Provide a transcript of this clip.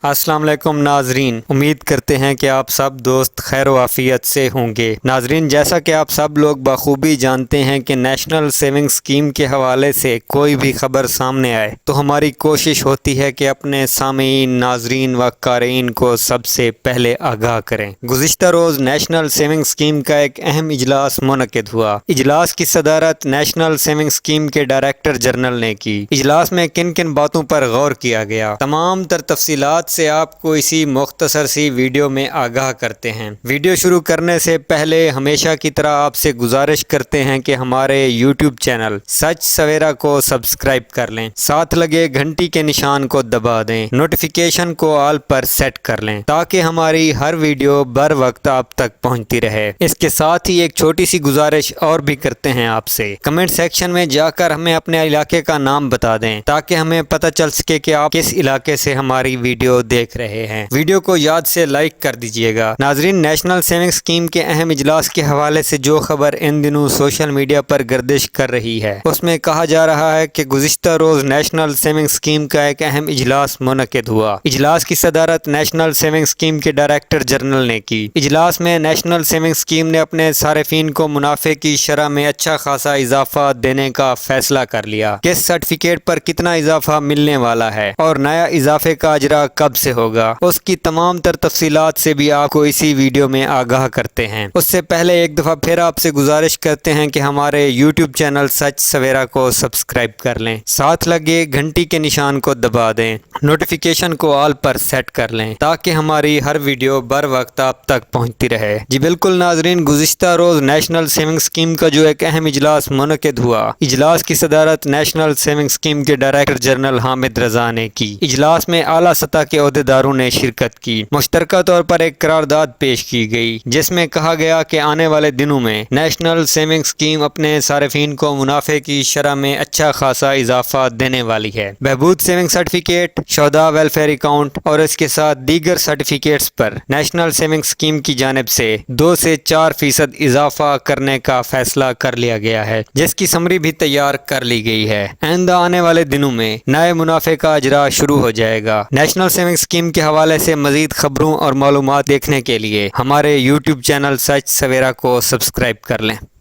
السلام علیکم ناظرین، امید کرتے ہیں کہ آپ سب دوست خیر و عافیت سے ہوں گے۔ ناظرین، جیسا کہ آپ سب لوگ بخوبی جانتے ہیں کہ نیشنل سیونگ اسکیم کے حوالے سے کوئی بھی خبر سامنے آئے تو ہماری کوشش ہوتی ہے کہ اپنے سامعین، ناظرین و قارئین کو سب سے پہلے آگاہ کریں۔ گزشتہ روز نیشنل سیونگ اسکیم کا ایک اہم اجلاس منعقد ہوا۔ اجلاس کی صدارت نیشنل سیونگ اسکیم کے ڈائریکٹر جنرل نے کی۔ اجلاس میں کن کن باتوں پر غور کیا گیا، تمام تر تفصیلات سے آپ کو اسی مختصر سی ویڈیو میں آگاہ کرتے ہیں۔ ویڈیو شروع کرنے سے پہلے ہمیشہ کی طرح آپ سے گزارش کرتے ہیں کہ ہمارے یوٹیوب چینل سچ سویرا کو سبسکرائب کر لیں، ساتھ لگے گھنٹی کے نشان کو دبا دیں، نوٹیفیکیشن کو آل پر سیٹ کر لیں تاکہ ہماری ہر ویڈیو بر وقت آپ تک پہنچتی رہے۔ اس کے ساتھ ہی ایک چھوٹی سی گزارش اور بھی کرتے ہیں آپ سے، کمنٹ سیکشن میں جا کر ہمیں اپنے علاقے کا نام بتا دیں تاکہ ہمیں پتہ چل سکے کہ آپ کس علاقے سے ہماری ویڈیو دیکھ رہے ہیں۔ ویڈیو کو یاد سے لائک کر دیجئے گا۔ ناظرین، نیشنل سیونگ اسکیم کے اہم اجلاس کے حوالے سے جو خبر ان دنوں سوشل میڈیا پر گردش کر رہی ہے، اس میں کہا جا رہا ہے کہ گزشتہ روز نیشنل سیونگ اسکیم کا ایک اہم اجلاس منعقد ہوا۔ اجلاس کی صدارت نیشنل سیونگ اسکیم کے ڈائریکٹر جنرل نے کی۔ اجلاس میں نیشنل سیونگ اسکیم نے اپنے صارفین کو منافع کی شرح میں اچھا خاصا اضافہ دینے کا فیصلہ کر لیا۔ کس سرٹیفکیٹ پر کتنا اضافہ ملنے والا ہے اور نیا اضافے کا اجرا کب سے ہوگا، اس کی تمام تر تفصیلات سے بھی آپ کو اسی ویڈیو میں آگاہ کرتے ہیں۔ اس سے پہلے ایک دفعہ پھر آپ سے گزارش کرتے ہیں کہ ہمارے یوٹیوب چینل سچ سویرا کو سبسکرائب کر لیں، ساتھ لگے گھنٹی کے نشان کو دبا دیں، نوٹیفیکیشن کو آل پر سیٹ کر لیں تاکہ ہماری ہر ویڈیو بر وقت آپ تک پہنچتی رہے۔ جی بالکل ناظرین، گزشتہ روز نیشنل سیونگ اسکیم کا جو ایک اہم اجلاس منعقد ہوا، اجلاس کی صدارت نیشنل سیونگ اسکیم کے ڈائریکٹر جنرل حامد رضا نے کی۔ اجلاس میں اعلیٰ سطح کے عہدیداروں نے شرکت کی۔ مشترکہ طور پر ایک قرارداد پیش کی گئی جس میں کہا گیا کہ آنے والے دنوں میں نیشنل سیونگ اسکیم اپنے صارفین کو منافع کی شرح میں اچھا خاصا اضافہ دینے والی ہے۔ بہبود سیونگ سرٹیفکیٹ، شہداء ویلفیئر اکاؤنٹ اور اس کے ساتھ دیگر سرٹیفکیٹس پر نیشنل سیونگ اسکیم کی جانب سے 2 سے 4% اضافہ کرنے کا فیصلہ کر لیا گیا ہے، جس کی سمری بھی تیار کر لی گئی ہے۔ آئندہ آنے والے دنوں میں نئے منافع کا اجرا شروع ہو جائے گا۔ نیشنل سیونگ اسکیم کے حوالے سے مزید خبروں اور معلومات دیکھنے کے لیے ہمارے یوٹیوب چینل سچ سویرا کو سبسکرائب کر لیں۔